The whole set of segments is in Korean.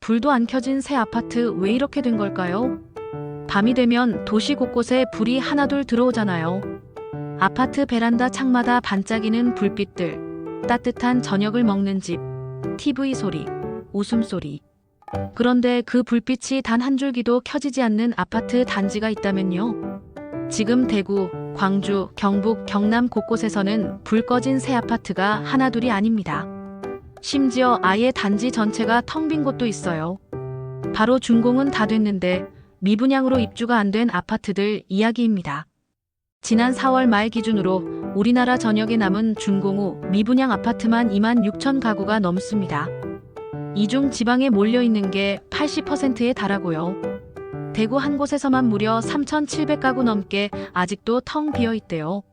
불도 안 켜진 새 아파트 왜 이렇게 된 걸까요? 밤이 되면 도시 곳곳에 불이 하나둘 들어오잖아요. 아파트 베란다 창마다 반짝이는 불빛들, 따뜻한 저녁을 먹는 집, TV 소리, 웃음소리. 그런데 그 불빛이 단 한 줄기도 켜지지 않는 아파트 단지가 있다면요. 지금 대구, 광주, 경북, 경남 곳곳에서는 불 꺼진 새 아파트가 하나둘이 아닙니다. 심지어 아예 단지 전체가 텅 빈 곳도 있어요. 바로 준공은 다 됐는데 미분양으로 입주가 안 된 아파트들 이야기입니다. 지난 4월 말 기준으로 우리나라 전역에 남은 준공 후 미분양 아파트만 2만 6천 가구가 넘습니다. 이 중 지방에 몰려있는 게 80%에 달하고요. 대구 한 곳에서만 무려 3,700가구 넘게 아직도 텅 비어있대요.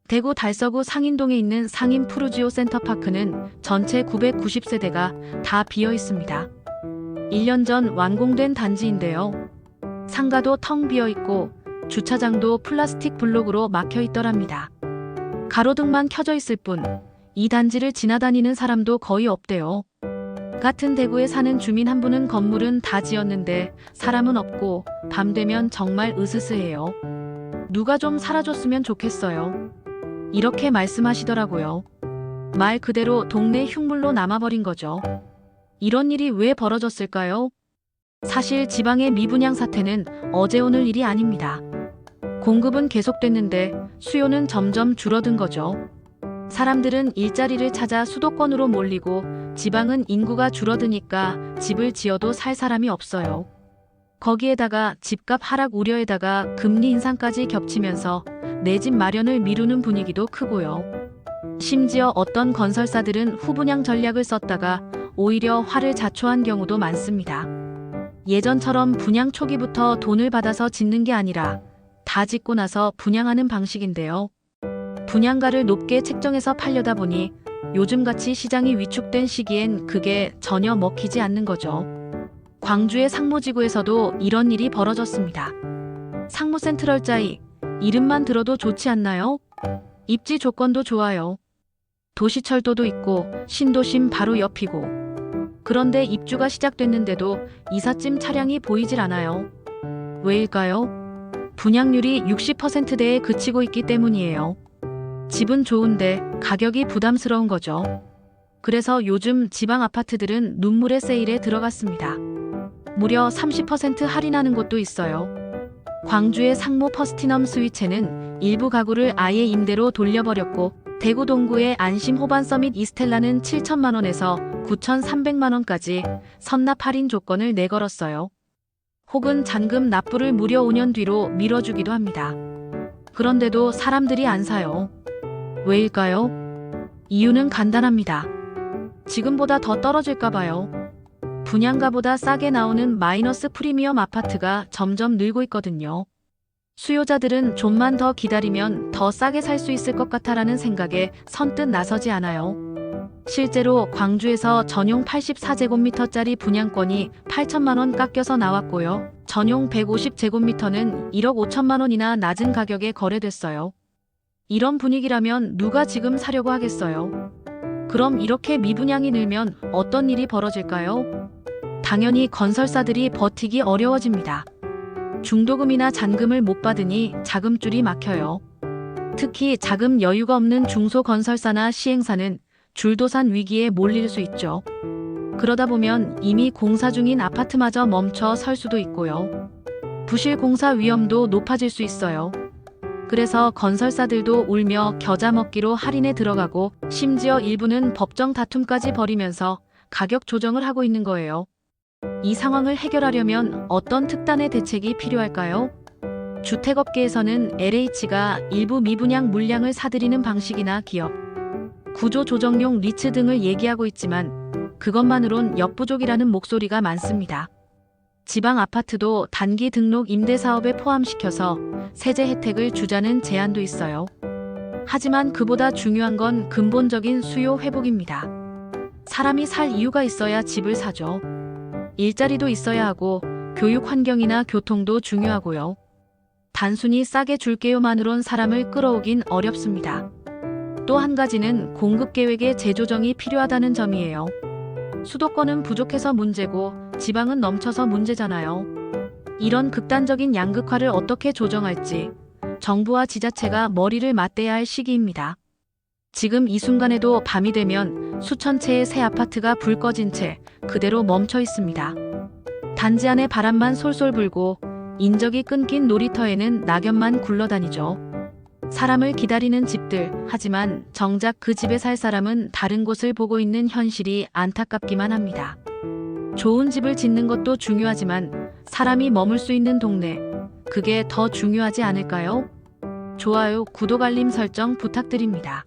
대구 달서구 상인동에 있는 상인 푸르지오 센터파크는 전체 990세대가 다 비어있습니다. 1년 전 완공된 단지인데요. 상가도 텅 비어있고 주차장도 플라스틱 블록으로 막혀있더랍니다. 가로등만 켜져 있을 뿐 이 단지를 지나다니는 사람도 거의 없대요. 같은 대구에 사는 주민 한 분은 건물은 다 지었는데 사람은 없고 밤 되면 정말 으스스해요. 누가 좀 살아줬으면 좋겠어요. 이렇게 말씀하시더라고요. 말 그대로 동네 흉물로 남아버린 거죠. 이런 일이 왜 벌어졌을까요? 사실 지방의 미분양 사태는 어제 오늘 일이 아닙니다. 공급은 계속됐는데 수요는 점점 줄어든 거죠. 사람들은 일자리를 찾아 수도권으로 몰리고 지방은 인구가 줄어드니까 집을 지어도 살 사람이 없어요. 거기에다가 집값 하락 우려에다가 금리 인상까지 겹치면서 내 집 마련을 미루는 분위기도 크고요. 심지어 어떤 건설사들은 후분양 전략을 썼다가 오히려 화를 자초한 경우도 많습니다. 예전처럼 분양 초기부터 돈을 받아서 짓는 게 아니라 다 짓고 나서 분양하는 방식인데요. 분양가를 높게 책정해서 팔려다 보니 요즘같이 시장이 위축된 시기엔 그게 전혀 먹히지 않는 거죠. 광주의 상무지구에서도 이런 일이 벌어졌습니다. 상무센트럴자이, 이름만 들어도 좋지 않나요? 입지 조건도 좋아요. 도시철도도 있고 신도심 바로 옆이고. 그런데 입주가 시작됐는데도 이삿짐 차량이 보이질 않아요. 왜일까요? 분양률이 60%대에 그치고 있기 때문이에요. 집은 좋은데 가격이 부담스러운 거죠. 그래서 요즘 지방 아파트들은 눈물의 세일에 들어갔습니다. 무려 30% 할인하는 곳도 있어요. 광주의 상무 퍼스티넘 스위체는 일부 가구를 아예 임대로 돌려버렸고 대구 동구의 안심 호반 서밋 이스텔라는 7천만 원에서 9,300만 원까지 선납 할인 조건을 내걸었어요. 혹은 잔금 납부를 무려 5년 뒤로 미뤄주기도 합니다. 그런데도 사람들이 안 사요. 왜일까요? 이유는 간단합니다. 지금보다 더 떨어질까 봐요. 분양가보다 싸게 나오는 마이너스 프리미엄 아파트가 점점 늘고 있거든요. 수요자들은 좀만 더 기다리면 더 싸게 살 수 있을 것 같아라는 생각에 선뜻 나서지 않아요. 실제로 광주에서 전용 84제곱미터짜리 분양권이 8천만 원 깎여서 나왔고요. 전용 150제곱미터는 1억 5천만 원이나 낮은 가격에 거래됐어요. 이런 분위기라면 누가 지금 사려고 하겠어요? 그럼 이렇게 미분양이 늘면 어떤 일이 벌어질까요? 당연히 건설사들이 버티기 어려워집니다. 중도금이나 잔금을 못 받으니 자금줄이 막혀요. 특히 자금 여유가 없는 중소건설사나 시행사는 줄도산 위기에 몰릴 수 있죠. 그러다 보면 이미 공사 중인 아파트마저 멈춰 설 수도 있고요. 부실 공사 위험도 높아질 수 있어요. 그래서 건설사들도 울며 겨자 먹기로 할인에 들어가고 심지어 일부는 법정 다툼까지 벌이면서 가격 조정을 하고 있는 거예요. 이 상황을 해결하려면 어떤 특단의 대책이 필요할까요? 주택업계에서는 LH가 일부 미분양 물량을 사들이는 방식이나 기업, 구조조정용 리츠 등을 얘기하고 있지만 그것만으론 역부족이라는 목소리가 많습니다. 지방 아파트도 단기 등록 임대 사업에 포함시켜서 세제 혜택을 주자는 제안도 있어요. 하지만 그보다 중요한 건 근본적인 수요 회복입니다. 사람이 살 이유가 있어야 집을 사죠. 일자리도 있어야 하고 교육 환경이나 교통도 중요하고요. 단순히 싸게 줄게요만으론 사람을 끌어오긴 어렵습니다. 또 한 가지는 공급 계획의 재조정이 필요하다는 점이에요. 수도권은 부족해서 문제고 지방은 넘쳐서 문제잖아요. 이런 극단적인 양극화를 어떻게 조정할지 정부와 지자체가 머리를 맞대야 할 시기입니다. 지금 이 순간에도 밤이 되면 수천 채의 새 아파트가 불 꺼진 채 그대로 멈춰 있습니다. 단지 안에 바람만 솔솔 불고 인적이 끊긴 놀이터에는 낙엽만 굴러다니죠. 사람을 기다리는 집들, 하지만 정작 그 집에 살 사람은 다른 곳을 보고 있는 현실이 안타깝기만 합니다. 좋은 집을 짓는 것도 중요하지만 사람이 머물 수 있는 동네, 그게 더 중요하지 않을까요? 좋아요, 구독, 알림 설정 부탁드립니다.